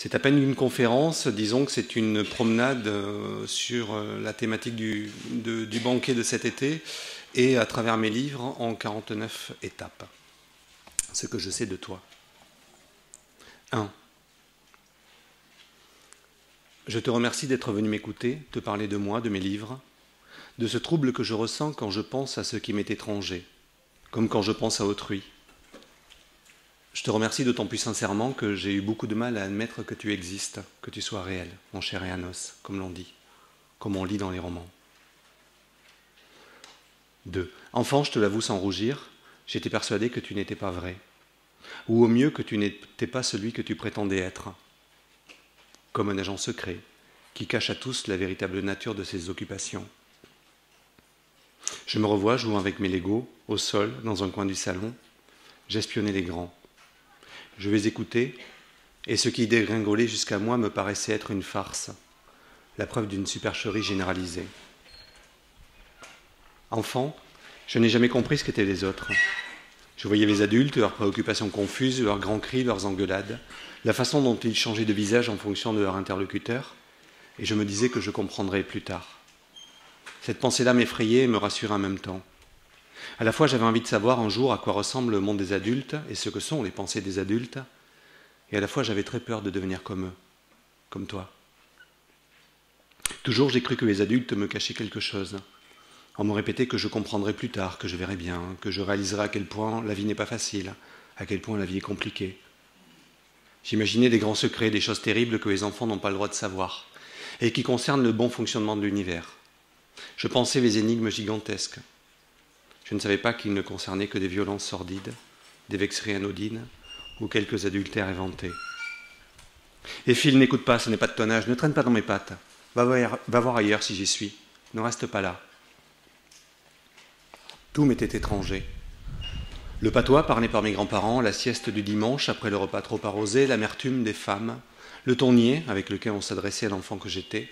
C'est à peine une conférence, disons que c'est une promenade sur la thématique du banquet de cet été et à travers mes livres en 49 étapes. Ce que je sais de toi. 1. Je te remercie d'être venu m'écouter, te parler de moi, de mes livres, de ce trouble que je ressens quand je pense à ce qui m'est étranger, comme quand je pense à autrui. Je te remercie d'autant plus sincèrement que j'ai eu beaucoup de mal à admettre que tu existes, que tu sois réel, en chair et en os, comme l'on dit, comme on lit dans les romans. 2. Enfant, je te l'avoue sans rougir, j'étais persuadé que tu n'étais pas vrai, ou au mieux que tu n'étais pas celui que tu prétendais être, comme un agent secret, qui cache à tous la véritable nature de ses occupations. Je me revois jouant avec mes Legos, au sol, dans un coin du salon, j'espionnais les grands. Je vais écouter, et ce qui dégringolait jusqu'à moi me paraissait être une farce, la preuve d'une supercherie généralisée. Enfant, je n'ai jamais compris ce qu'étaient les autres. Je voyais les adultes, leurs préoccupations confuses, leurs grands cris, leurs engueulades, la façon dont ils changeaient de visage en fonction de leur interlocuteur, et je me disais que je comprendrais plus tard. Cette pensée-là m'effrayait et me rassurait en même temps. À la fois, j'avais envie de savoir un jour à quoi ressemble le monde des adultes et ce que sont les pensées des adultes, et à la fois, j'avais très peur de devenir comme eux, comme toi. Toujours, j'ai cru que les adultes me cachaient quelque chose. On me répétait que je comprendrais plus tard, que je verrais bien, que je réaliserais à quel point la vie n'est pas facile, à quel point la vie est compliquée. J'imaginais des grands secrets, des choses terribles que les enfants n'ont pas le droit de savoir, et qui concernent le bon fonctionnement de l'univers. Je pensais les énigmes gigantesques. Je ne savais pas qu'ils ne concernaient que des violences sordides, des vexeries anodines ou quelques adultères inventés. Et Phil, n'écoute pas, ce n'est pas de ton âge, ne traîne pas dans mes pattes. Va voir ailleurs si j'y suis. Ne reste pas là. Tout m'était étranger. Le patois parlé par mes grands-parents, la sieste du dimanche après le repas trop arrosé, l'amertume des femmes, le ton niais avec lequel on s'adressait à l'enfant que j'étais.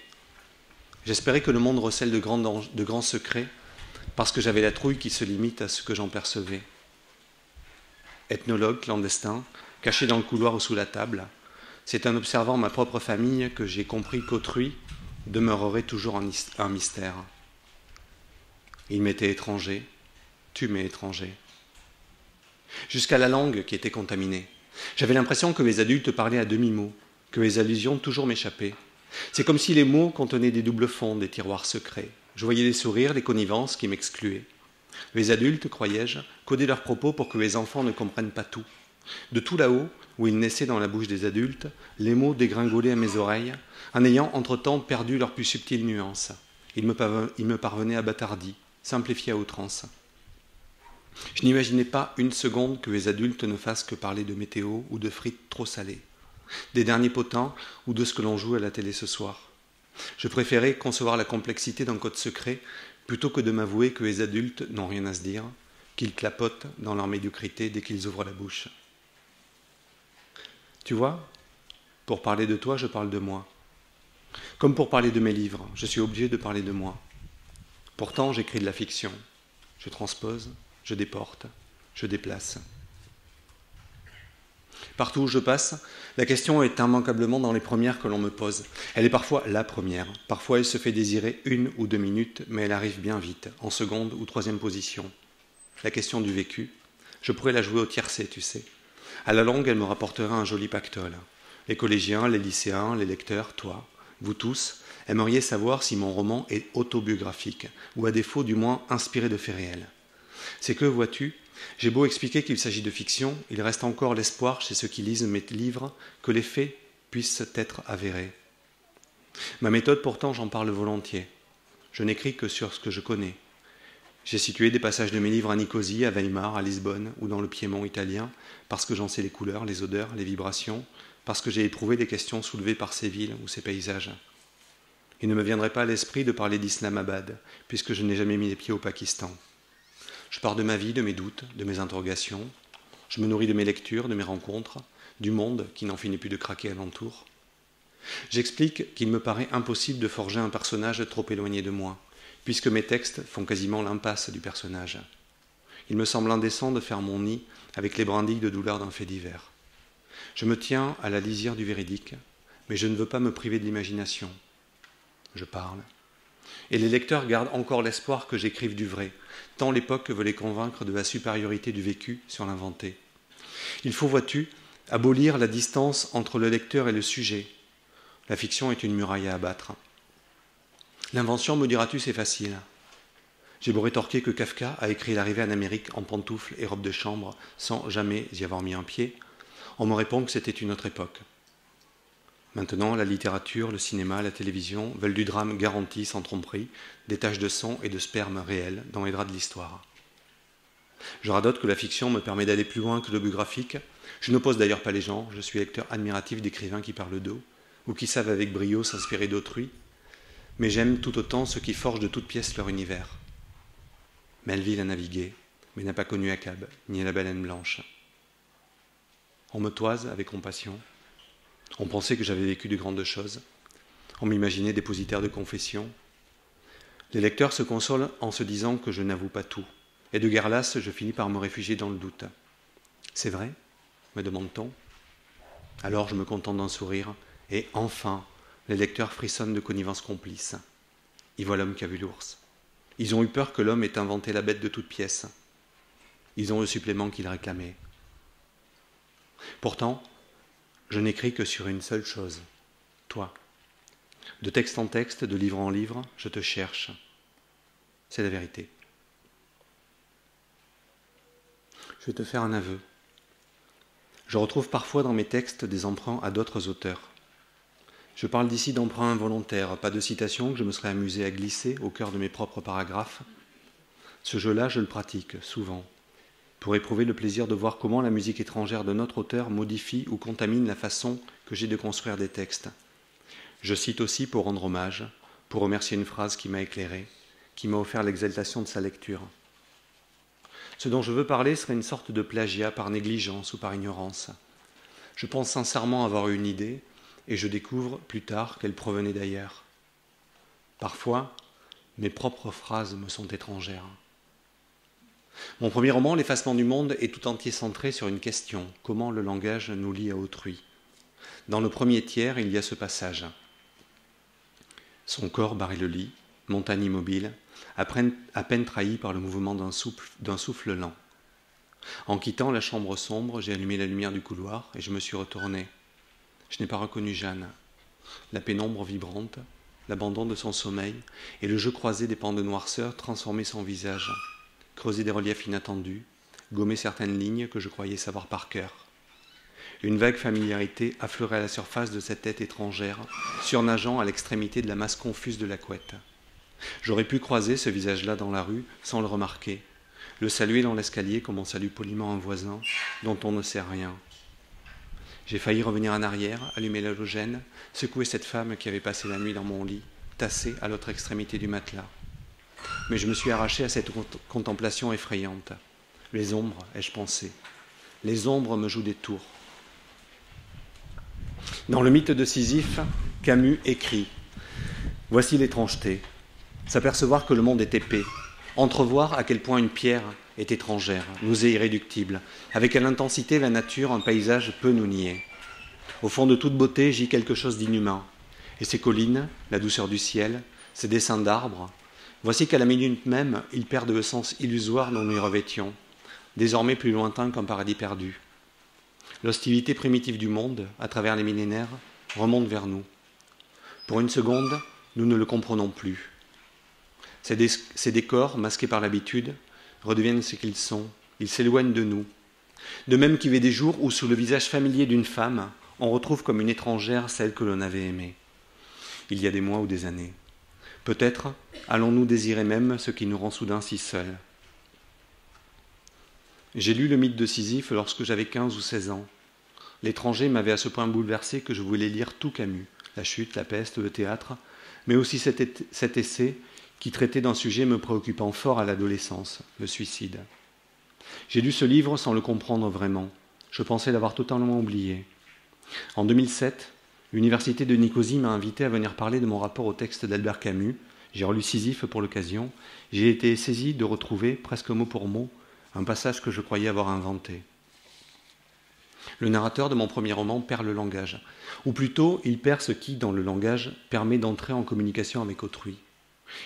J'espérais que le monde recèle de grands secrets, parce que j'avais la trouille qui se limite à ce que j'en percevais. Ethnologue clandestin, caché dans le couloir ou sous la table, c'est en observant ma propre famille que j'ai compris qu'autrui demeurerait toujours un mystère. Il m'était étranger, tu m'es étranger. Jusqu'à la langue qui était contaminée. J'avais l'impression que les adultes parlaient à demi-mot, que les allusions toujours m'échappaient. C'est comme si les mots contenaient des doubles fonds, des tiroirs secrets. Je voyais les sourires, les connivences qui m'excluaient. Les adultes, croyais-je, codaient leurs propos pour que les enfants ne comprennent pas tout. De tout là-haut, où ils naissaient dans la bouche des adultes, les mots dégringolaient à mes oreilles, en ayant entre-temps perdu leur plus subtile nuance. Ils me parvenaient abattardis, simplifiés à outrance. Je n'imaginais pas une seconde que les adultes ne fassent que parler de météo ou de frites trop salées, des derniers potins ou de ce que l'on joue à la télé ce soir. Je préférais concevoir la complexité d'un code secret plutôt que de m'avouer que les adultes n'ont rien à se dire, qu'ils clapotent dans leur médiocrité dès qu'ils ouvrent la bouche. Tu vois, pour parler de toi, je parle de moi. Comme pour parler de mes livres, je suis obligé de parler de moi. Pourtant, j'écris de la fiction. Je transpose, je déporte, je déplace. Partout où je passe, la question est immanquablement dans les premières que l'on me pose. Elle est parfois la première. Parfois, elle se fait désirer 1 ou 2 minutes, mais elle arrive bien vite, en seconde ou troisième position. La question du vécu, je pourrais la jouer au tiercé, tu sais. À la longue, elle me rapportera un joli pactole. Les collégiens, les lycéens, les lecteurs, toi, vous tous, aimeriez savoir si mon roman est autobiographique, ou à défaut du moins inspiré de faits réels. C'est que, vois-tu, j'ai beau expliquer qu'il s'agit de fiction, il reste encore l'espoir chez ceux qui lisent mes livres que les faits puissent être avérés. Ma méthode, pourtant, j'en parle volontiers. Je n'écris que sur ce que je connais. J'ai situé des passages de mes livres à Nicosie, à Weimar, à Lisbonne ou dans le Piémont italien, parce que j'en sais les couleurs, les odeurs, les vibrations, parce que j'ai éprouvé les questions soulevées par ces villes ou ces paysages. Il ne me viendrait pas à l'esprit de parler d'Islamabad, puisque je n'ai jamais mis les pieds au Pakistan. Je pars de ma vie, de mes doutes, de mes interrogations. Je me nourris de mes lectures, de mes rencontres, du monde qui n'en finit plus de craquer alentour. J'explique qu'il me paraît impossible de forger un personnage trop éloigné de moi, puisque mes textes font quasiment l'impasse du personnage. Il me semble indécent de faire mon nid avec les brindilles de douleur d'un fait divers. Je me tiens à la lisière du véridique, Mais je ne veux pas me priver de l'imagination. Je parle. Et les lecteurs gardent encore l'espoir que j'écrive du vrai, tant l'époque veut les convaincre de la supériorité du vécu sur l'inventé. Il faut, vois-tu, abolir la distance entre le lecteur et le sujet. La fiction est une muraille à abattre. L'invention, me diras-tu, c'est facile. J'ai beau rétorquer que Kafka a écrit l'arrivée en Amérique en pantoufles et robe de chambre sans jamais y avoir mis un pied, on me répond que c'était une autre époque. Maintenant, la littérature, le cinéma, la télévision veulent du drame garanti, sans tromperie, des taches de sang et de sperme réels dans les draps de l'histoire. Je radote que la fiction me permet d'aller plus loin que le biographique. Je n'oppose d'ailleurs pas les gens, je suis lecteur admiratif d'écrivains qui parlent d'eux, ou qui savent avec brio s'inspirer d'autrui, mais j'aime tout autant ceux qui forgent de toutes pièces leur univers. Melville a navigué, mais n'a pas connu Achab, ni la baleine blanche. On me toise avec compassion. On pensait que j'avais vécu de grandes choses. On m'imaginait dépositaire de confession. Les lecteurs se consolent en se disant que je n'avoue pas tout. Et de guerre lasse, je finis par me réfugier dans le doute. C'est vrai ? Me demande-t-on. Alors je me contente d'un sourire, et enfin, les lecteurs frissonnent de connivence complice. Ils voient l'homme qui a vu l'ours. Ils ont eu peur que l'homme ait inventé la bête de toutes pièces. Ils ont le supplément qu'ils réclamaient. Pourtant, je n'écris que sur une seule chose, toi. De texte en texte, de livre en livre, je te cherche. C'est la vérité. Je vais te faire un aveu. Je retrouve parfois dans mes textes des emprunts à d'autres auteurs. Je parle d'ici d'emprunts involontaires, pas de citations que je me serais amusé à glisser au cœur de mes propres paragraphes. Ce jeu-là, je le pratique souvent, pour éprouver le plaisir de voir comment la musique étrangère de notre auteur modifie ou contamine la façon que j'ai de construire des textes. Je cite aussi pour rendre hommage, pour remercier une phrase qui m'a éclairé, qui m'a offert l'exaltation de sa lecture. Ce dont je veux parler serait une sorte de plagiat par négligence ou par ignorance. Je pense sincèrement avoir eu une idée, et je découvre plus tard qu'elle provenait d'ailleurs. Parfois, mes propres phrases me sont étrangères. Mon premier roman, L'effacement du monde, est tout entier centré sur une question, comment le langage nous lie à autrui. Dans le premier tiers, il y a ce passage. Son corps barrait le lit, montagne immobile, à peine trahi par le mouvement d'un souffle lent. En quittant la chambre sombre, j'ai allumé la lumière du couloir et je me suis retourné. Je n'ai pas reconnu Jeanne. La pénombre vibrante, l'abandon de son sommeil et le jeu croisé des pans de noirceur transformaient son visage, creusaient des reliefs inattendus, gommaient certaines lignes que je croyais savoir par cœur. Une vague familiarité affleurait à la surface de cette tête étrangère, surnageant à l'extrémité de la masse confuse de la couette. J'aurais pu croiser ce visage-là dans la rue sans le remarquer, le saluer dans l'escalier comme on salue poliment un voisin dont on ne sait rien. J'ai failli revenir en arrière, allumer l'halogène, secouer cette femme qui avait passé la nuit dans mon lit, tassée à l'autre extrémité du matelas. Mais je me suis arraché à cette contemplation effrayante. Les ombres, ai-je pensé. Les ombres me jouent des tours. Dans le mythe de Sisyphe, Camus écrit « Voici l'étrangeté. S'apercevoir que le monde est épais. Entrevoir à quel point une pierre est étrangère, nous est irréductible. Avec quelle intensité la nature, un paysage peut nous nier. Au fond de toute beauté gît quelque chose d'inhumain. Et ces collines, la douceur du ciel, ces dessins d'arbres, voici qu'à la minute même, ils perdent le sens illusoire dont nous y revêtions, désormais plus lointain qu'un paradis perdu. L'hostilité primitive du monde, à travers les millénaires, remonte vers nous. Pour une seconde, nous ne le comprenons plus. Ces décors, masqués par l'habitude, redeviennent ce qu'ils sont. Ils s'éloignent de nous. De même qu'il y avait des jours où, sous le visage familier d'une femme, on retrouve comme une étrangère celle que l'on avait aimée. Il y a des mois ou des années. Peut-être allons-nous désirer même ce qui nous rend soudain si seuls. J'ai lu le mythe de Sisyphe lorsque j'avais 15 ou 16 ans. L'étranger m'avait à ce point bouleversé que je voulais lire tout Camus, la chute, la peste, le théâtre, mais aussi cet essai qui traitait d'un sujet me préoccupant fort à l'adolescence, le suicide. J'ai lu ce livre sans le comprendre vraiment. Je pensais l'avoir totalement oublié. En 2007, l'université de Nicosie m'a invité à venir parler de mon rapport au texte d'Albert Camus. J'ai relu Sisyphe pour l'occasion. J'ai été saisi de retrouver, presque mot pour mot, un passage que je croyais avoir inventé. Le narrateur de mon premier roman perd le langage, ou plutôt il perd ce qui, dans le langage, permet d'entrer en communication avec autrui.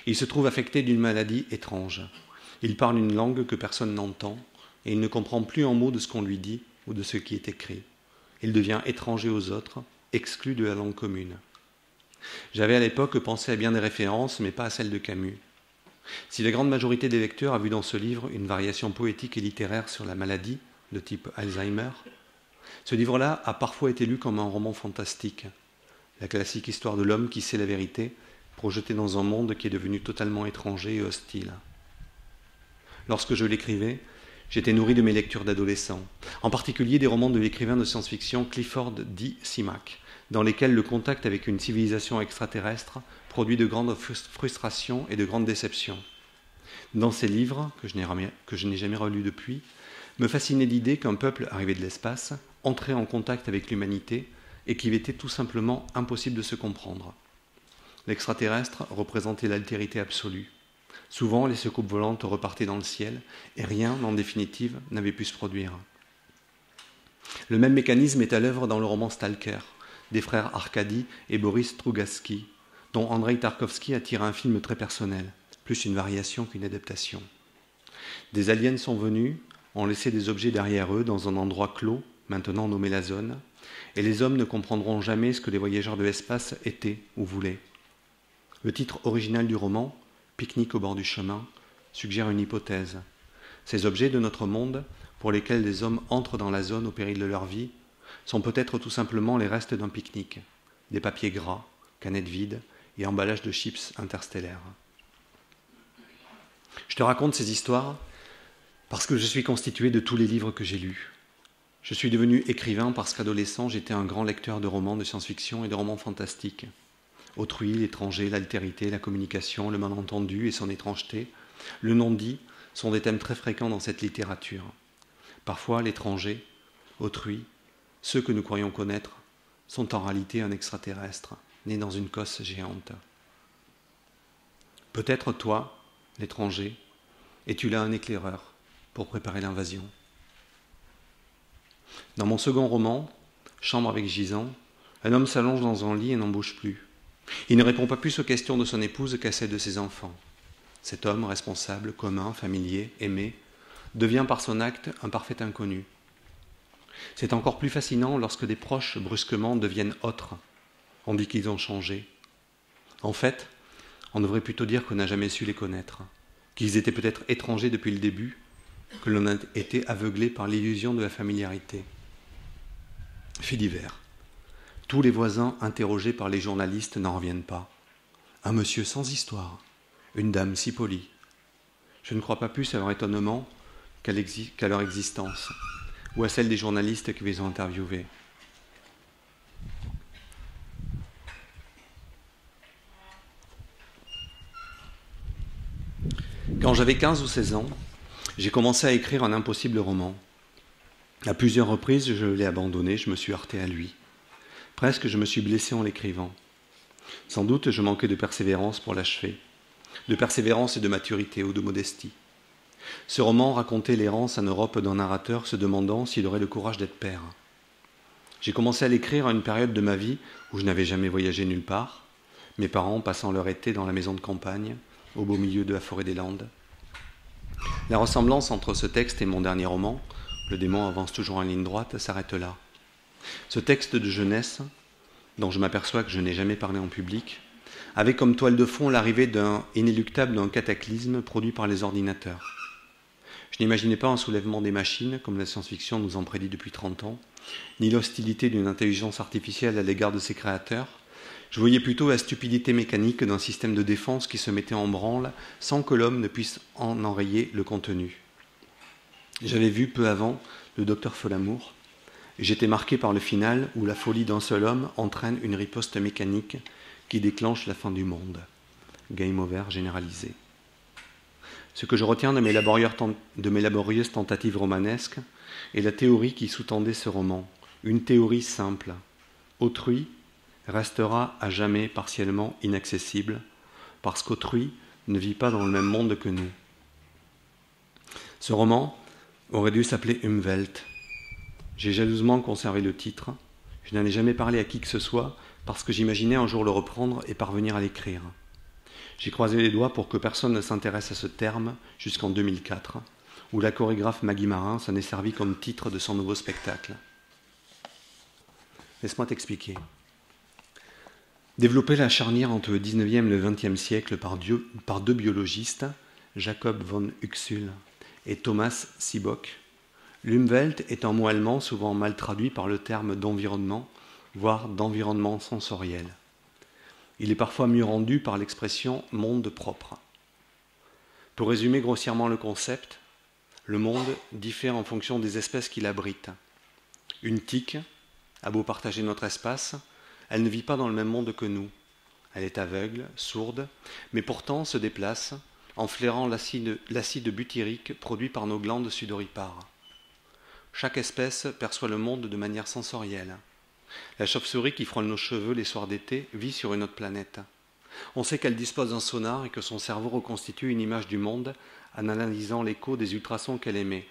Il se trouve affecté d'une maladie étrange. Il parle une langue que personne n'entend, et il ne comprend plus un mot de ce qu'on lui dit ou de ce qui est écrit. Il devient étranger aux autres, exclu de la langue commune. J'avais à l'époque pensé à bien des références, mais pas à celle de Camus. Si la grande majorité des lecteurs a vu dans ce livre une variation poétique et littéraire sur la maladie, de type Alzheimer, ce livre-là a parfois été lu comme un roman fantastique, la classique histoire de l'homme qui sait la vérité, projeté dans un monde qui est devenu totalement étranger et hostile. Lorsque je l'écrivais, j'étais nourri de mes lectures d'adolescent, en particulier des romans de l'écrivain de science-fiction Clifford D. Simak, dans lesquels le contact avec une civilisation extraterrestre produit de grandes frustrations et de grandes déceptions. Dans ces livres, que je n'ai jamais relus depuis, me fascinait l'idée qu'un peuple arrivé de l'espace entrait en contact avec l'humanité et qu'il était tout simplement impossible de se comprendre. L'extraterrestre représentait l'altérité absolue. Souvent, les soucoupes volantes repartaient dans le ciel et rien, en définitive, n'avait pu se produire. Le même mécanisme est à l'œuvre dans le roman Stalker, des frères Arkady et Boris Strugatsky, dont Andrei Tarkovsky a tiré un film très personnel, plus une variation qu'une adaptation. Des aliens sont venus, ont laissé des objets derrière eux dans un endroit clos, maintenant nommé la zone, et les hommes ne comprendront jamais ce que les voyageurs de l'espace étaient ou voulaient. Le titre original du roman, Pique-nique au bord du chemin, suggère une hypothèse. Ces objets de notre monde, pour lesquels les hommes entrent dans la zone au péril de leur vie, sont peut-être tout simplement les restes d'un pique-nique, des papiers gras, canettes vides et emballages de chips interstellaires. Je te raconte ces histoires parce que je suis constitué de tous les livres que j'ai lus. Je suis devenu écrivain parce qu'adolescent, j'étais un grand lecteur de romans de science-fiction et de romans fantastiques. Autrui, l'étranger, l'altérité, la communication, le malentendu et son étrangeté, le non-dit sont des thèmes très fréquents dans cette littérature. Parfois, l'étranger, autrui, ceux que nous croyons connaître, sont en réalité un extraterrestre, né dans une cosse géante. Peut-être toi, l'étranger, es-tu là un éclaireur pour préparer l'invasion. Dans mon second roman, Chambre avec gisant, un homme s'allonge dans un lit et n'en bouge plus. Il ne répond pas plus aux questions de son épouse qu'à celles de ses enfants. Cet homme, responsable, commun, familier, aimé, devient par son acte un parfait inconnu. C'est encore plus fascinant lorsque des proches brusquement deviennent autres. On dit qu'ils ont changé. En fait, on devrait plutôt dire qu'on n'a jamais su les connaître, qu'ils étaient peut-être étrangers depuis le début, que l'on a été aveuglé par l'illusion de la familiarité. Fait divers. Tous les voisins interrogés par les journalistes n'en reviennent pas. Un monsieur sans histoire, une dame si polie. Je ne crois pas plus à leur étonnement qu'à leur existence, ou à celle des journalistes qui les ont interviewés. Quand j'avais 15 ou 16 ans, j'ai commencé à écrire un impossible roman. À plusieurs reprises, je l'ai abandonné, je me suis heurté à lui. Presque, je me suis blessé en l'écrivant. Sans doute, je manquais de persévérance pour l'achever, de persévérance et de maturité ou de modestie. Ce roman racontait l'errance en Europe d'un narrateur se demandant s'il aurait le courage d'être père. J'ai commencé à l'écrire à une période de ma vie où je n'avais jamais voyagé nulle part, mes parents passant leur été dans la maison de campagne, au beau milieu de la forêt des Landes. La ressemblance entre ce texte et mon dernier roman, Le démon avance toujours en ligne droite, s'arrête là. Ce texte de jeunesse, dont je m'aperçois que je n'ai jamais parlé en public, avait comme toile de fond l'arrivée inéluctable d'un cataclysme produit par les ordinateurs. Je n'imaginais pas un soulèvement des machines, comme la science-fiction nous en prédit depuis 30 ans, ni l'hostilité d'une intelligence artificielle à l'égard de ses créateurs. Je voyais plutôt la stupidité mécanique d'un système de défense qui se mettait en branle sans que l'homme ne puisse en enrayer le contenu. J'avais vu peu avant le docteur Folamour, et j'étais marqué par le final où la folie d'un seul homme entraîne une riposte mécanique qui déclenche la fin du monde. Game over généralisé. Ce que je retiens de mes laborieuses tentatives romanesques est la théorie qui sous-tendait ce roman, une théorie simple. Autrui restera à jamais partiellement inaccessible, parce qu'autrui ne vit pas dans le même monde que nous. Ce roman aurait dû s'appeler Umwelt. J'ai jalousement conservé le titre. Je n'en ai jamais parlé à qui que ce soit parce que j'imaginais un jour le reprendre et parvenir à l'écrire. J'ai croisé les doigts pour que personne ne s'intéresse à ce terme jusqu'en 2004, où la chorégraphe Maggie Marin s'en est servie comme titre de son nouveau spectacle. Laisse-moi t'expliquer. Développer la charnière entre le 19e et le 20e siècle par deux biologistes, Jacob von Uxküll et Thomas Seebeck, l'Umwelt est un mot allemand souvent mal traduit par le terme d'environnement, voire d'environnement sensoriel. Il est parfois mieux rendu par l'expression « monde propre ». Pour résumer grossièrement le concept, le monde diffère en fonction des espèces qu'il abrite. Une tique a beau partager notre espace, elle ne vit pas dans le même monde que nous. Elle est aveugle, sourde, mais pourtant se déplace en flairant l'acide butyrique produit par nos glandes sudoripares. Chaque espèce perçoit le monde de manière sensorielle. La chauve-souris qui frôle nos cheveux les soirs d'été vit sur une autre planète. On sait qu'elle dispose d'un sonar et que son cerveau reconstitue une image du monde en analysant l'écho des ultrasons qu'elle émet.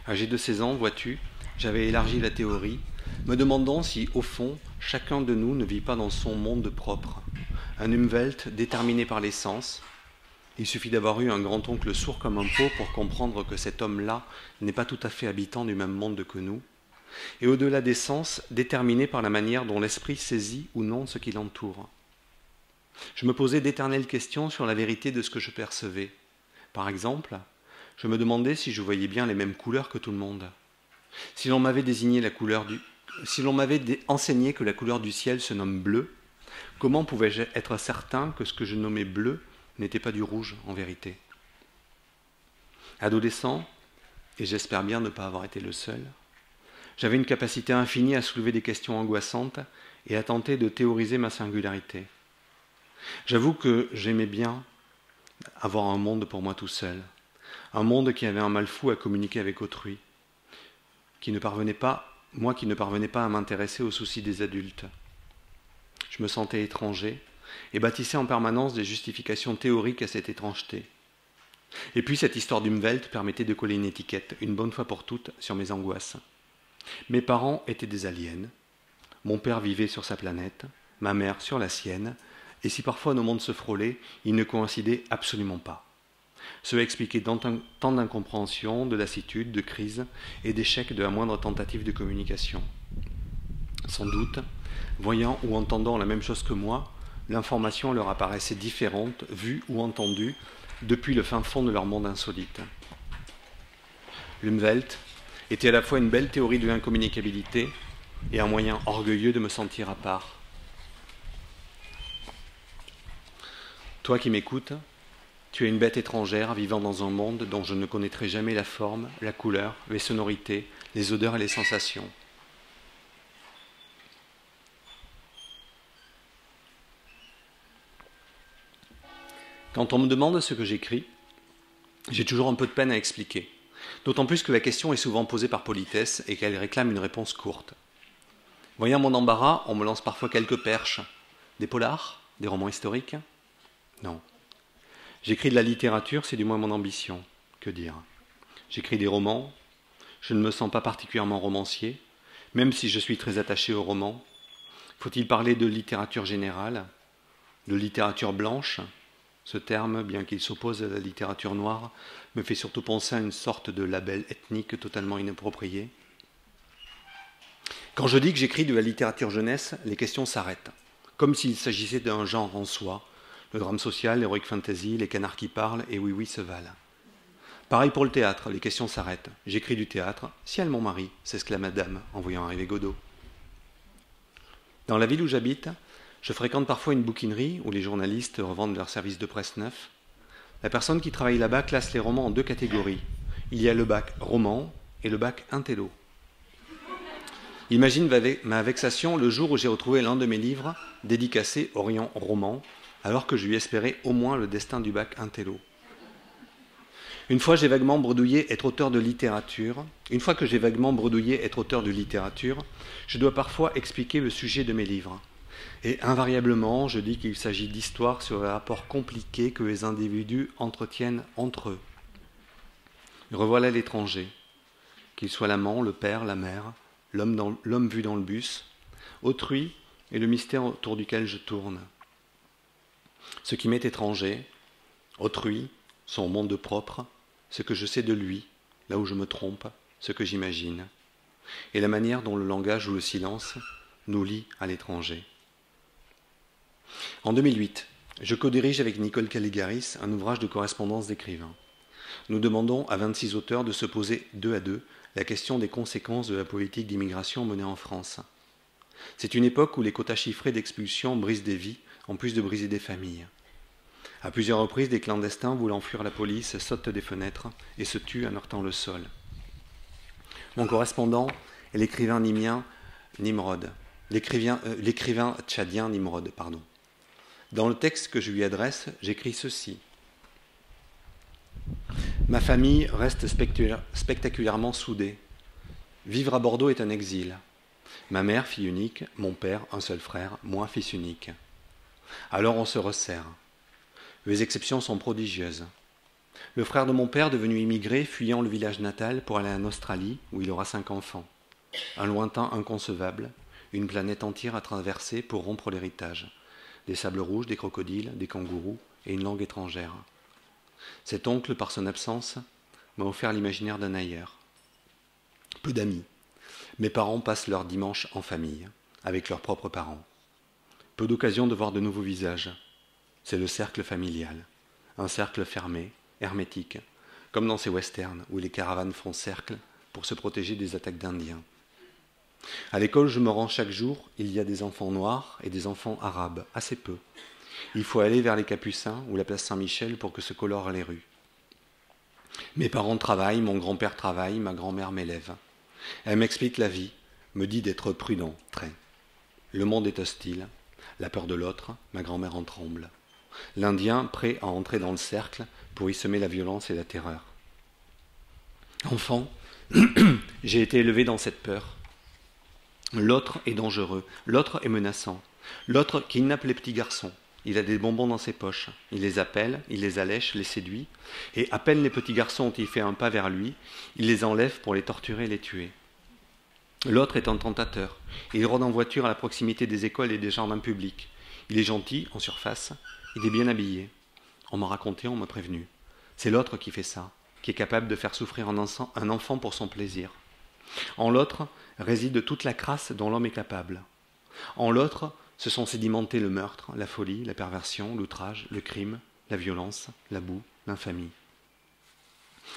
Âgé de 16 ans, vois-tu, j'avais élargi la théorie, me demandant si, au fond, chacun de nous ne vit pas dans son monde propre. Un Umwelt déterminé par les sens. Il suffit d'avoir eu un grand-oncle sourd comme un pot pour comprendre que cet homme-là n'est pas tout à fait habitant du même monde que nous. Et au-delà des sens, déterminé par la manière dont l'esprit saisit ou non ce qui l'entoure. Je me posais d'éternelles questions sur la vérité de ce que je percevais. Par exemple, je me demandais si je voyais bien les mêmes couleurs que tout le monde. Si l'on m'avait enseigné que la couleur du ciel se nomme bleu, comment pouvais-je être certain que ce que je nommais bleu n'était pas du rouge en vérité? Adolescent, et j'espère bien ne pas avoir été le seul, j'avais une capacité infinie à soulever des questions angoissantes et à tenter de théoriser ma singularité. J'avoue que j'aimais bien avoir un monde pour moi tout seul, un monde qui avait un mal fou à communiquer avec autrui, moi qui ne parvenais pas à m'intéresser aux soucis des adultes. Je me sentais étranger et bâtissais en permanence des justifications théoriques à cette étrangeté. Et puis cette histoire d'Umwelt permettait de coller une étiquette, une bonne fois pour toutes, sur mes angoisses. Mes parents étaient des aliens, mon père vivait sur sa planète, ma mère sur la sienne, et si parfois nos mondes se frôlaient, ils ne coïncidaient absolument pas. Cela expliquait tant d'incompréhension, de lassitude, de crise et d'échec de la moindre tentative de communication. Sans doute, voyant ou entendant la même chose que moi, l'information leur apparaissait différente, vue ou entendue, depuis le fin fond de leur monde insolite. L'Umwelt était à la fois une belle théorie de l'incommunicabilité et un moyen orgueilleux de me sentir à part. Toi qui m'écoutes, tu es une bête étrangère vivant dans un monde dont je ne connaîtrai jamais la forme, la couleur, les sonorités, les odeurs et les sensations. Quand on me demande ce que j'écris, j'ai toujours un peu de peine à expliquer. D'autant plus que la question est souvent posée par politesse et qu'elle réclame une réponse courte. Voyant mon embarras, on me lance parfois quelques perches. Des polars? Des romans historiques? Non. J'écris de la littérature, c'est du moins mon ambition. Que dire? J'écris des romans. Je ne me sens pas particulièrement romancier, même si je suis très attaché aux romans. Faut-il parler de littérature générale? De littérature blanche? Ce terme, bien qu'il s'oppose à la littérature noire, me fait surtout penser à une sorte de label ethnique totalement inapproprié. Quand je dis que j'écris de la littérature jeunesse, les questions s'arrêtent, comme s'il s'agissait d'un genre en soi, le drame social, l'heroic fantasy, les canards qui parlent et oui oui se valent. Pareil pour le théâtre, les questions s'arrêtent. J'écris du théâtre, ciel mon mari, s'exclame la dame en voyant arriver Godot. Dans la ville où j'habite, je fréquente parfois une bouquinerie où les journalistes revendent leurs services de presse neufs. La personne qui travaille là-bas classe les romans en deux catégories. Il y a le bac roman et le bac intello. Imagine ma vexation le jour où j'ai retrouvé l'un de mes livres dédicacé Orient roman, alors que je lui espérais au moins le destin du bac intello. Une fois que j'ai vaguement bredouillé être auteur de littérature, je dois parfois expliquer le sujet de mes livres. Et invariablement, je dis qu'il s'agit d'histoires sur les rapports compliqués que les individus entretiennent entre eux. Revoilà l'étranger. qu'il soit l'amant, le père, la mère, l'homme vu dans le bus. Autrui est le mystère autour duquel je tourne. Ce qui m'est étranger, autrui, son monde propre, ce que je sais de lui, là où je me trompe, ce que j'imagine, et la manière dont le langage ou le silence nous lie à l'étranger. En 2008, je co-dirige avec Nicole Caligaris un ouvrage de correspondance d'écrivains. Nous demandons à 26 auteurs de se poser 2 à 2 la question des conséquences de la politique d'immigration menée en France. C'est une époque où les quotas chiffrés d'expulsion brisent des vies, en plus de briser des familles. À plusieurs reprises, des clandestins voulant fuir la police sautent des fenêtres et se tuent en heurtant le sol. Mon correspondant est l'écrivain nimien Nimrod, l'écrivain tchadien Nimrod, pardon. Dans le texte que je lui adresse, j'écris ceci. Ma famille reste spectaculairement soudée. Vivre à Bordeaux est un exil. Ma mère, fille unique, mon père, un seul frère, moi, fils unique. Alors on se resserre. Les exceptions sont prodigieuses. Le frère de mon père, devenu immigré, fuyant le village natal pour aller en Australie, où il aura 5 enfants. Un lointain inconcevable, une planète entière à traverser pour rompre l'héritage. Des sables rouges, des crocodiles, des kangourous et une langue étrangère. Cet oncle, par son absence, m'a offert l'imaginaire d'un ailleurs. Peu d'amis. Mes parents passent leurs dimanches en famille, avec leurs propres parents. Peu d'occasions de voir de nouveaux visages. C'est le cercle familial. Un cercle fermé, hermétique, comme dans ces westerns où les caravanes font cercle pour se protéger des attaques d'Indiens. À l'école, je me rends chaque jour, il y a des enfants noirs et des enfants arabes, assez peu. Il faut aller vers les Capucins ou la place Saint-Michel pour que se colorent les rues. Mes parents travaillent, mon grand-père travaille, ma grand-mère m'élève. Elle m'explique la vie, me dit d'être prudent, très. Le monde est hostile, la peur de l'autre, ma grand-mère en tremble. L'Indien prêt à entrer dans le cercle pour y semer la violence et la terreur. Enfant, j'ai été élevé dans cette peur. L'autre est dangereux, l'autre est menaçant, l'autre kidnappe les petits garçons. Il a des bonbons dans ses poches, il les appelle, il les allèche, les séduit, et à peine les petits garçons ont-ils fait un pas vers lui, il les enlève pour les torturer et les tuer. L'autre est un tentateur, il rôde en voiture à la proximité des écoles et des jardins publics. Il est gentil, en surface, il est bien habillé. On m'a raconté, on m'a prévenu. C'est l'autre qui fait ça, qui est capable de faire souffrir un enfant pour son plaisir. En l'autre réside toute la crasse dont l'homme est capable. En l'autre se sont sédimentés le meurtre, la folie, la perversion, l'outrage, le crime, la violence, la boue, l'infamie.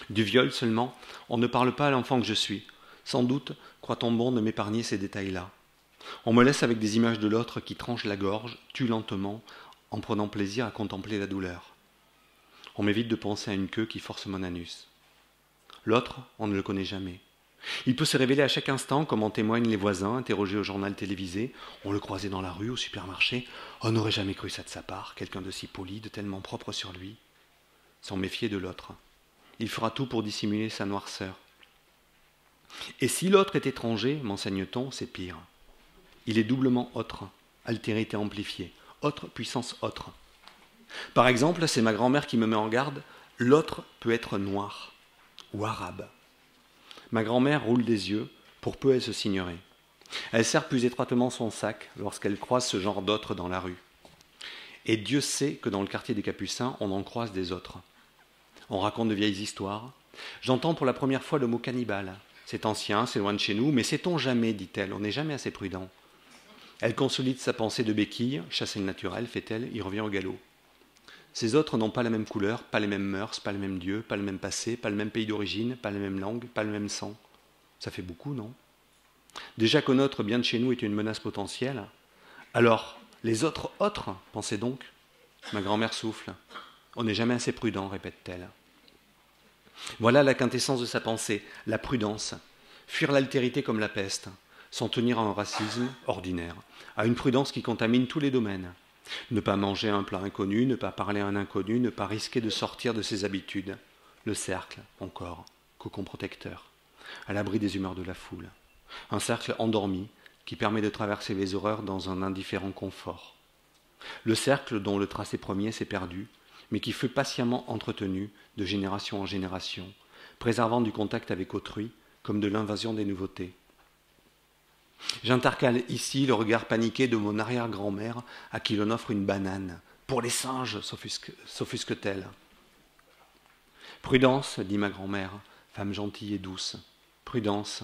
Du viol seulement, on ne parle pas à l'enfant que je suis. Sans doute croit-on bon de m'épargner ces détails-là. On me laisse avec des images de l'autre qui tranche la gorge, tue lentement, en prenant plaisir à contempler la douleur. On m'évite de penser à une queue qui force mon anus. L'autre, on ne le connaît jamais. Il peut se révéler à chaque instant, comme en témoignent les voisins, interrogés au journal télévisé. On le croisait dans la rue, au supermarché. On n'aurait jamais cru ça de sa part, quelqu'un de si poli, de tellement propre sur lui. S'en méfier de l'autre. Il fera tout pour dissimuler sa noirceur. Et si l'autre est étranger, m'enseigne-t-on, c'est pire. Il est doublement autre, altérité amplifiée, autre puissance autre. Par exemple, c'est ma grand-mère qui me met en garde, l'autre peut être noir ou arabe. Ma grand-mère roule des yeux, pour peu elle se signerait. Elle serre plus étroitement son sac lorsqu'elle croise ce genre d'autres dans la rue. Et Dieu sait que dans le quartier des Capucins, on en croise des autres. On raconte de vieilles histoires. J'entends pour la première fois le mot cannibale. C'est ancien, c'est loin de chez nous, mais sait-on jamais, dit-elle, on n'est jamais assez prudent. Elle consolide sa pensée de béquille, chasser le naturel, fait-elle, il revient au galop. Ces autres n'ont pas la même couleur, pas les mêmes mœurs, pas le même Dieu, pas le même passé, pas le même pays d'origine, pas la même langue, pas le même sang. Ça fait beaucoup, non? Déjà que notre bien de chez nous est une menace potentielle, alors les autres, pensez donc. Ma grand-mère souffle. On n'est jamais assez prudent, répète-t-elle. Voilà la quintessence de sa pensée, la prudence. Fuir l'altérité comme la peste, s'en tenir à un racisme ordinaire, à une prudence qui contamine tous les domaines. Ne pas manger un plat inconnu, ne pas parler à un inconnu, ne pas risquer de sortir de ses habitudes. Le cercle, encore, cocon protecteur, à l'abri des humeurs de la foule. Un cercle endormi qui permet de traverser les horreurs dans un indifférent confort. Le cercle dont le tracé premier s'est perdu, mais qui fut patiemment entretenu de génération en génération, préservant du contact avec autrui comme de l'invasion des nouveautés. J'intercale ici le regard paniqué de mon arrière-grand-mère à qui l'on offre une banane. Pour les singes, s'offusque-t-elle. Prudence, dit ma grand-mère, femme gentille et douce. Prudence.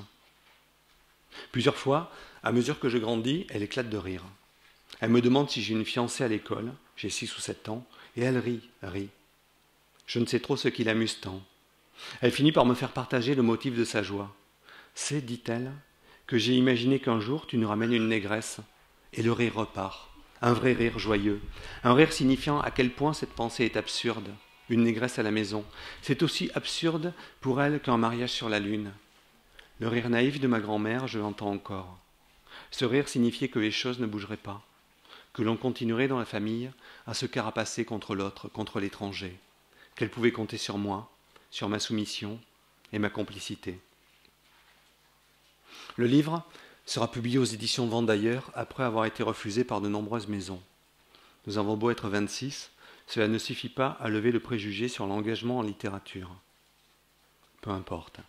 Plusieurs fois, à mesure que je grandis, elle éclate de rire. Elle me demande si j'ai une fiancée à l'école, j'ai 6 ou 7 ans, et elle rit. Je ne sais trop ce qui l'amuse tant. Elle finit par me faire partager le motif de sa joie. C'est, dit-elle, que j'ai imaginé qu'un jour tu nous ramènes une négresse. Et le rire repart, un vrai rire joyeux, un rire signifiant à quel point cette pensée est absurde. Une négresse à la maison, c'est aussi absurde pour elle qu'un mariage sur la lune. Le rire naïf de ma grand-mère, je l'entends encore. Ce rire signifiait que les choses ne bougeraient pas, que l'on continuerait dans la famille à se carapacer contre l'autre, contre l'étranger, qu'elle pouvait compter sur moi, sur ma soumission et ma complicité. Le livre sera publié aux éditions Vendailleurs après avoir été refusé par de nombreuses maisons. Nous avons beau être 26, cela ne suffit pas à lever le préjugé sur l'engagement en littérature. Peu importe.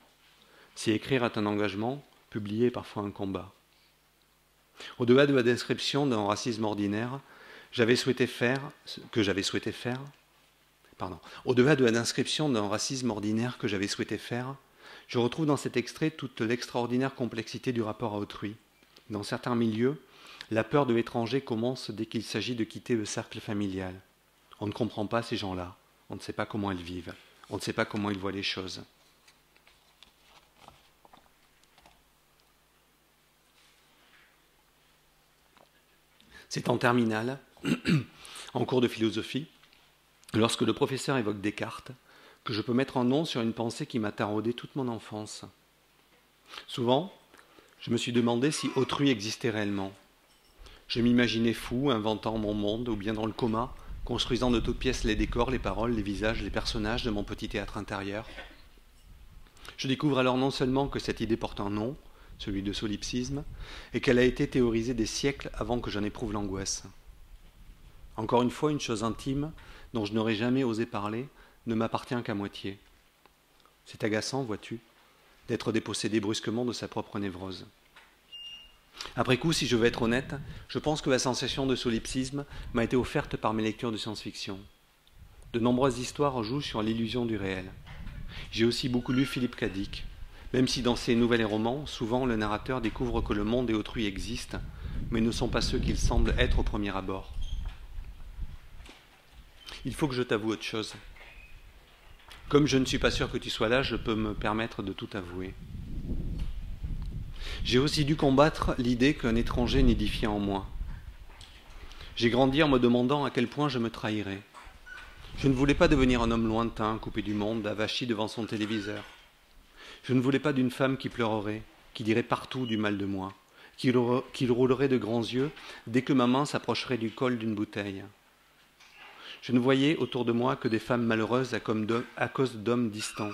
Si écrire est un engagement, publier est parfois un combat. Au-delà de la description d'un racisme ordinaire, au-delà de la description d'un racisme ordinaire que j'avais souhaité faire, je retrouve dans cet extrait toute l'extraordinaire complexité du rapport à autrui. Dans certains milieux, la peur de l'étranger commence dès qu'il s'agit de quitter le cercle familial. On ne comprend pas ces gens-là, on ne sait pas comment ils vivent, on ne sait pas comment ils voient les choses. C'est en terminale, en cours de philosophie, lorsque le professeur évoque Descartes, que je peux mettre un nom sur une pensée qui m'a taraudé toute mon enfance. Souvent, je me suis demandé si autrui existait réellement. Je m'imaginais fou, inventant mon monde, ou bien dans le coma, construisant de toutes pièces les décors, les paroles, les visages, les personnages de mon petit théâtre intérieur. Je découvre alors non seulement que cette idée porte un nom, celui de solipsisme, et qu'elle a été théorisée des siècles avant que j'en éprouve l'angoisse. Encore une fois, une chose intime, dont je n'aurais jamais osé parler, ne m'appartient qu'à moitié. C'est agaçant, vois-tu, d'être dépossédé brusquement de sa propre névrose. Après coup, si je veux être honnête, je pense que la sensation de solipsisme m'a été offerte par mes lectures de science-fiction. De nombreuses histoires jouent sur l'illusion du réel. J'ai aussi beaucoup lu Philippe K. Dick, même si dans ses nouvelles et romans, souvent le narrateur découvre que le monde et autrui existent, mais ne sont pas ceux qu'ils semblent être au premier abord. Il faut que je t'avoue autre chose. Comme je ne suis pas sûr que tu sois là, je peux me permettre de tout avouer. J'ai aussi dû combattre l'idée qu'un étranger nidifiait en moi. J'ai grandi en me demandant à quel point je me trahirais. Je ne voulais pas devenir un homme lointain, coupé du monde, avachi devant son téléviseur. Je ne voulais pas d'une femme qui pleurerait, qui dirait partout du mal de moi, qui roulerait de grands yeux dès que ma main s'approcherait du col d'une bouteille. Je ne voyais autour de moi que des femmes malheureuses à cause d'hommes distants.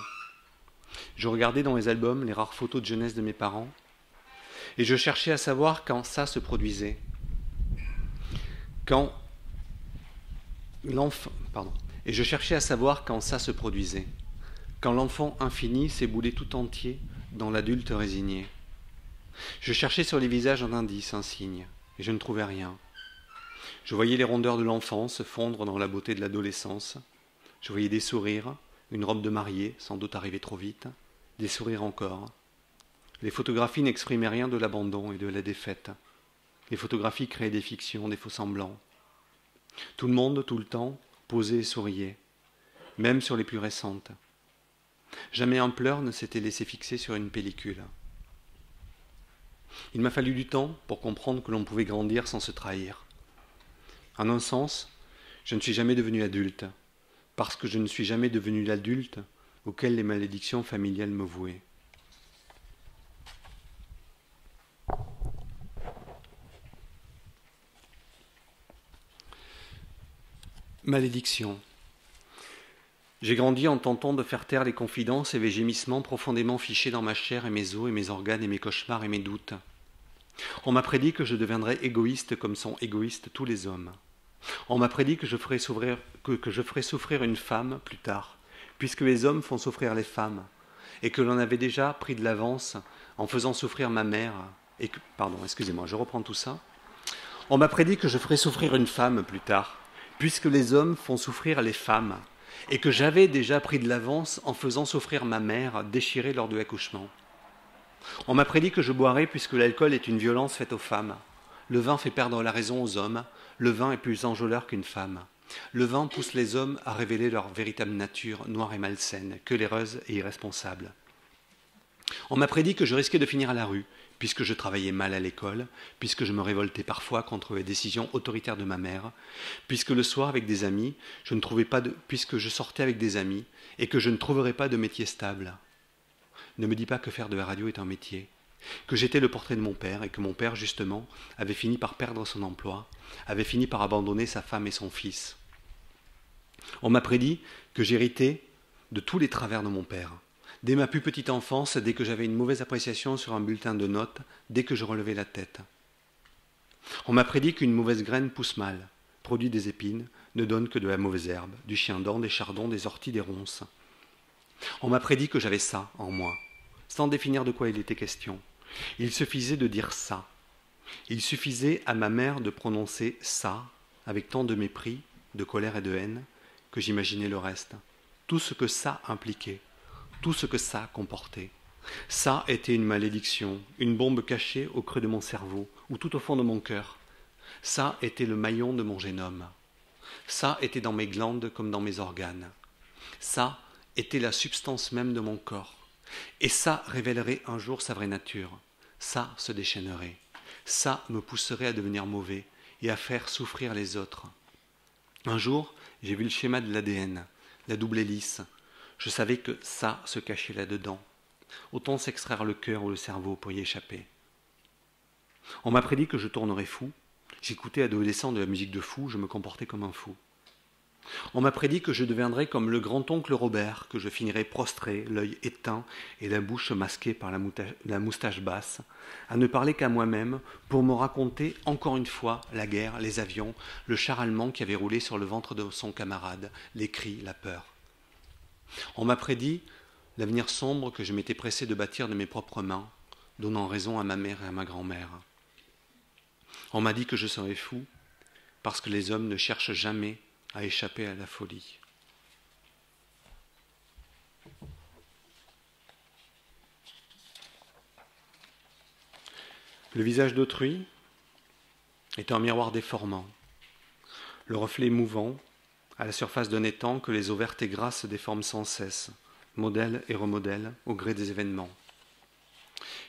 Je regardais dans les albums les rares photos de jeunesse de mes parents, et je cherchais à savoir quand ça se produisait. Quand l'enfant infini s'éboulait tout entier dans l'adulte résigné. Je cherchais sur les visages un indice, un signe, et je ne trouvais rien. Je voyais les rondeurs de l'enfance fondre dans la beauté de l'adolescence. Je voyais des sourires, une robe de mariée, sans doute arrivée trop vite, des sourires encore. Les photographies n'exprimaient rien de l'abandon et de la défaite. Les photographies créaient des fictions, des faux-semblants. Tout le monde, tout le temps, posait et souriait, même sur les plus récentes. Jamais un pleur ne s'était laissé fixer sur une pellicule. Il m'a fallu du temps pour comprendre que l'on pouvait grandir sans se trahir. En un sens, je ne suis jamais devenu adulte, parce que je ne suis jamais devenu l'adulte auquel les malédictions familiales me vouaient. Malédiction. J'ai grandi en tentant de faire taire les confidences et les gémissements profondément fichés dans ma chair et mes os et mes organes et mes cauchemars et mes doutes. On m'a prédit que je deviendrais égoïste comme sont égoïstes tous les hommes. On m'a prédit que je ferais souffrir une femme plus tard, puisque les hommes font souffrir les femmes, et que l'on avait déjà pris de l'avance en faisant souffrir ma mère, pardon, excusez-moi, je reprends tout ça. On m'a prédit que je ferais souffrir une femme plus tard, puisque les hommes font souffrir les femmes, et que j'avais déjà pris de l'avance en faisant souffrir ma mère, déchirée lors de l'accouchement. On m'a prédit que je boirais puisque l'alcool est une violence faite aux femmes. Le vin fait perdre la raison aux hommes, le vin est plus enjôleur qu'une femme. Le vin pousse les hommes à révéler leur véritable nature, noire et malsaine, colléreuse et irresponsable. On m'a prédit que je risquais de finir à la rue, puisque je travaillais mal à l'école, puisque je me révoltais parfois contre les décisions autoritaires de ma mère, puisque le soir avec des amis, puisque je sortais avec des amis, et que je ne trouverais pas de métier stable. Ne me dis pas que faire de la radio est un métier, que j'étais le portrait de mon père, et que mon père, justement, avait fini par perdre son emploi, avait fini par abandonner sa femme et son fils. On m'a prédit que j'héritais de tous les travers de mon père. Dès ma plus petite enfance, dès que j'avais une mauvaise appréciation sur un bulletin de notes, dès que je relevais la tête. On m'a prédit qu'une mauvaise graine pousse mal, produit des épines, ne donne que de la mauvaise herbe, du chien-dent, des chardons, des orties, des ronces. On m'a prédit que j'avais ça en moi, sans définir de quoi il était question. Il suffisait de dire ça. Il suffisait à ma mère de prononcer ça, avec tant de mépris, de colère et de haine, que j'imaginais le reste. Tout ce que ça impliquait, tout ce que ça comportait. Ça était une malédiction, une bombe cachée au creux de mon cerveau, ou tout au fond de mon cœur. Ça était le maillon de mon génome. Ça était dans mes glandes comme dans mes organes. Ça était la substance même de mon corps. Et ça révélerait un jour sa vraie nature. Ça se déchaînerait. Ça me pousserait à devenir mauvais et à faire souffrir les autres. Un jour, j'ai vu le schéma de l'ADN, la double hélice. Je savais que ça se cachait là-dedans. Autant s'extraire le cœur ou le cerveau pour y échapper. On m'a prédit que je tournerais fou. J'écoutais adolescent de la musique de fou, je me comportais comme un fou. On m'a prédit que je deviendrais comme le grand-oncle Robert, que je finirais prostré, l'œil éteint et la bouche masquée par la moustache basse, à ne parler qu'à moi-même pour me raconter encore une fois la guerre, les avions, le char allemand qui avait roulé sur le ventre de son camarade, les cris, la peur. On m'a prédit l'avenir sombre que je m'étais pressé de bâtir de mes propres mains, donnant raison à ma mère et à ma grand-mère. On m'a dit que je serais fou, parce que les hommes ne cherchent jamais à échapper à la folie. Le visage d'autrui est un miroir déformant, le reflet mouvant à la surface d'un étang que les eaux vertes et grasses déforment sans cesse, modèlent et remodèlent au gré des événements.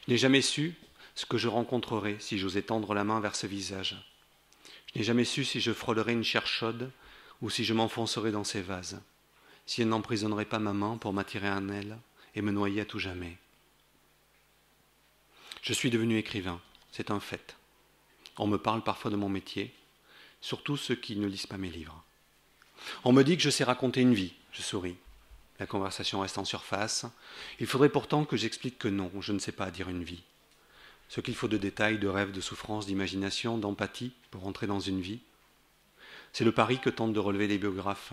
Je n'ai jamais su ce que je rencontrerais si j'osais tendre la main vers ce visage. Je n'ai jamais su si je frôlerais une chair chaude ou si je m'enfoncerais dans ces vases, si elle n'emprisonnerait pas ma main pour m'attirer en elle et me noyer à tout jamais. Je suis devenu écrivain, c'est un fait. On me parle parfois de mon métier, surtout ceux qui ne lisent pas mes livres. On me dit que je sais raconter une vie, je souris. La conversation reste en surface. Il faudrait pourtant que j'explique que non, je ne sais pas dire une vie. Ce qu'il faut de détails, de rêves, de souffrances, d'imagination, d'empathie pour entrer dans une vie. C'est le pari que tentent de relever les biographes.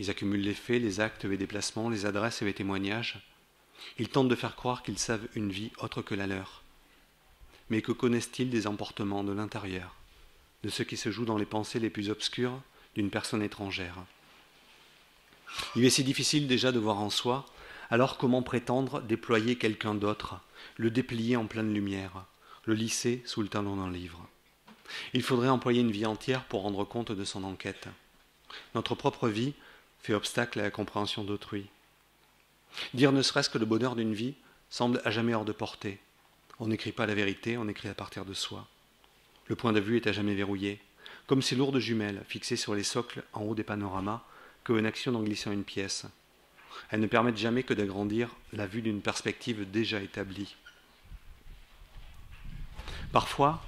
Ils accumulent les faits, les actes, les déplacements, les adresses et les témoignages. Ils tentent de faire croire qu'ils savent une vie autre que la leur. Mais que connaissent-ils des emportements de l'intérieur, de ce qui se joue dans les pensées les plus obscures d'une personne étrangère? Il est si difficile déjà de voir en soi, alors comment prétendre déployer quelqu'un d'autre, le déplier en pleine lumière, le lisser sous le talon d'un livre? Il faudrait employer une vie entière pour rendre compte de son enquête. Notre propre vie fait obstacle à la compréhension d'autrui. Dire ne serait-ce que le bonheur d'une vie semble à jamais hors de portée. On n'écrit pas la vérité, on écrit à partir de soi. Le point de vue est à jamais verrouillé, comme ces lourdes jumelles fixées sur les socles en haut des panoramas que une action d'en glissant une pièce. Elles ne permettent jamais que d'agrandir la vue d'une perspective déjà établie. Parfois,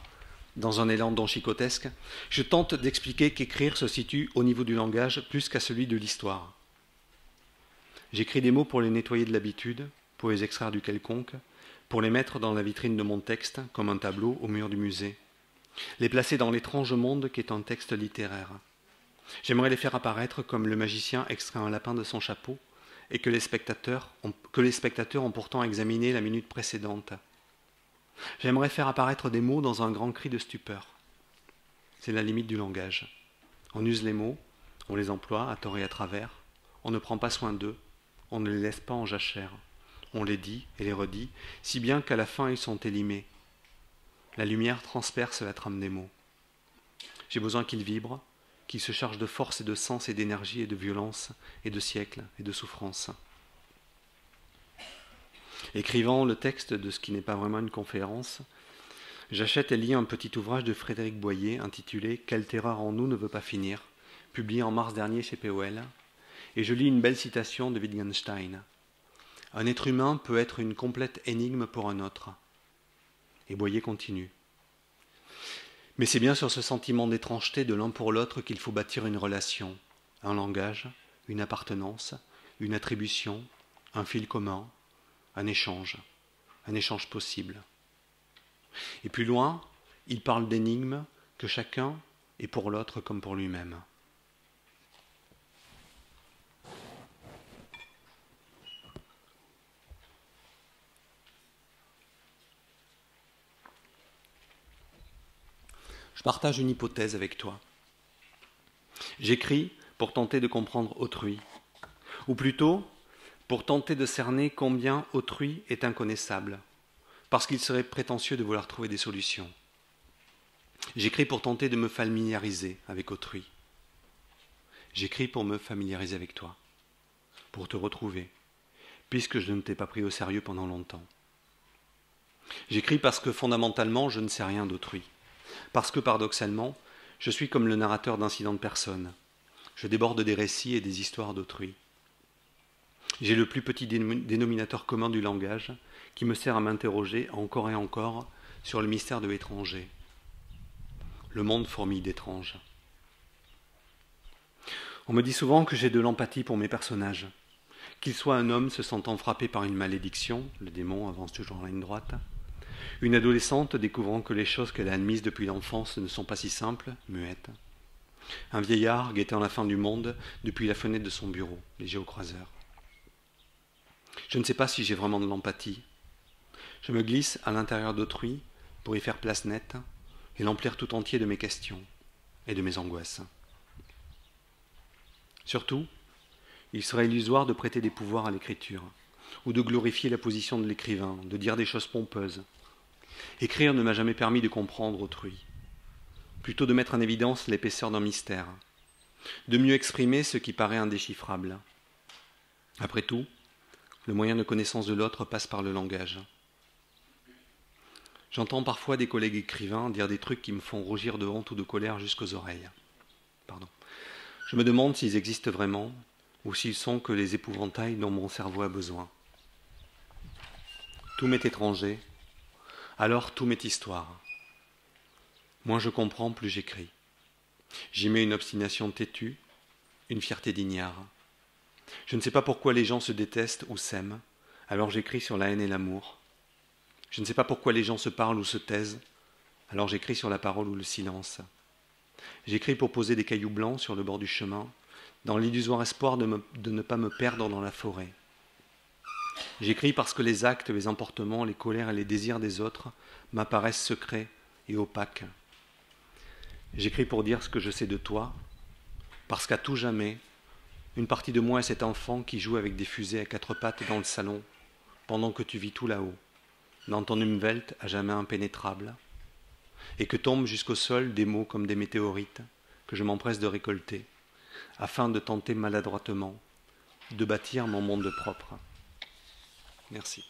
dans un élan donchicotesque, je tente d'expliquer qu'écrire se situe au niveau du langage plus qu'à celui de l'histoire. J'écris des mots pour les nettoyer de l'habitude, pour les extraire du quelconque, pour les mettre dans la vitrine de mon texte, comme un tableau au mur du musée, les placer dans l'étrange monde qu'est un texte littéraire. J'aimerais les faire apparaître comme le magicien extrait un lapin de son chapeau et que les spectateurs ont pourtant examiné la minute précédente. J'aimerais faire apparaître des mots dans un grand cri de stupeur. C'est la limite du langage. On use les mots, on les emploie à tort et à travers, on ne prend pas soin d'eux, on ne les laisse pas en jachère. On les dit et les redit, si bien qu'à la fin ils sont élimés. La lumière transperce la trame des mots. J'ai besoin qu'ils vibrent, qu'ils se chargent de force et de sens et d'énergie et de violence et de siècles et de souffrance. Écrivant le texte de ce qui n'est pas vraiment une conférence, j'achète et lis un petit ouvrage de Frédéric Boyer intitulé « Quelle terreur en nous ne veut pas finir », publié en mars dernier chez POL, et je lis une belle citation de Wittgenstein. « Un être humain peut être une complète énigme pour un autre. » Et Boyer continue. « Mais c'est bien sur ce sentiment d'étrangeté de l'un pour l'autre qu'il faut bâtir une relation, un langage, une appartenance, une attribution, un fil commun, un échange possible. » Et plus loin, il parle d'énigmes que chacun est pour l'autre comme pour lui-même. Je partage une hypothèse avec toi. J'écris pour tenter de comprendre autrui, ou plutôt pour tenter de cerner combien autrui est inconnaissable, parce qu'il serait prétentieux de vouloir trouver des solutions. J'écris pour tenter de me familiariser avec autrui. J'écris pour me familiariser avec toi, pour te retrouver, puisque je ne t'ai pas pris au sérieux pendant longtemps. J'écris parce que fondamentalement, je ne sais rien d'autrui. Parce que, paradoxalement, je suis comme le narrateur d'incidents de personnes. Je déborde des récits et des histoires d'autrui. J'ai le plus petit dénominateur commun du langage qui me sert à m'interroger encore et encore sur le mystère de l'étranger. Le monde fourmille d'étranges. On me dit souvent que j'ai de l'empathie pour mes personnages. Qu'il soit un homme se sentant frappé par une malédiction, le démon avance toujours en ligne droite, une adolescente découvrant que les choses qu'elle a admises depuis l'enfance ne sont pas si simples, muette. Un vieillard guettant la fin du monde depuis la fenêtre de son bureau, les géocroiseurs. Je ne sais pas si j'ai vraiment de l'empathie. Je me glisse à l'intérieur d'autrui pour y faire place nette et l'emplir tout entier de mes questions et de mes angoisses. Surtout, il serait illusoire de prêter des pouvoirs à l'écriture, ou de glorifier la position de l'écrivain, de dire des choses pompeuses. Écrire ne m'a jamais permis de comprendre autrui, plutôt de mettre en évidence l'épaisseur d'un mystère, de mieux exprimer ce qui paraît indéchiffrable. Après tout, le moyen de connaissance de l'autre passe par le langage. J'entends parfois des collègues écrivains dire des trucs qui me font rougir de honte ou de colère jusqu'aux oreilles. Je me demande s'ils existent vraiment, ou s'ils sont que les épouvantails dont mon cerveau a besoin. Tout m'est étranger, alors tout m'est histoire. Moins je comprends, plus j'écris. J'y mets une obstination têtue, une fierté d'ignare. Je ne sais pas pourquoi les gens se détestent ou s'aiment, alors j'écris sur la haine et l'amour. Je ne sais pas pourquoi les gens se parlent ou se taisent, alors j'écris sur la parole ou le silence. J'écris pour poser des cailloux blancs sur le bord du chemin, dans l'illusoire espoir de ne pas me perdre dans la forêt. J'écris parce que les actes, les emportements, les colères et les désirs des autres m'apparaissent secrets et opaques. J'écris pour dire ce que je sais de toi, parce qu'à tout jamais, une partie de moi est cet enfant qui joue avec des fusées à quatre pattes dans le salon, pendant que tu vis tout là-haut, dans ton umwelt à jamais impénétrable, et que tombent jusqu'au sol des mots comme des météorites que je m'empresse de récolter, afin de tenter maladroitement de bâtir mon monde propre. Merci.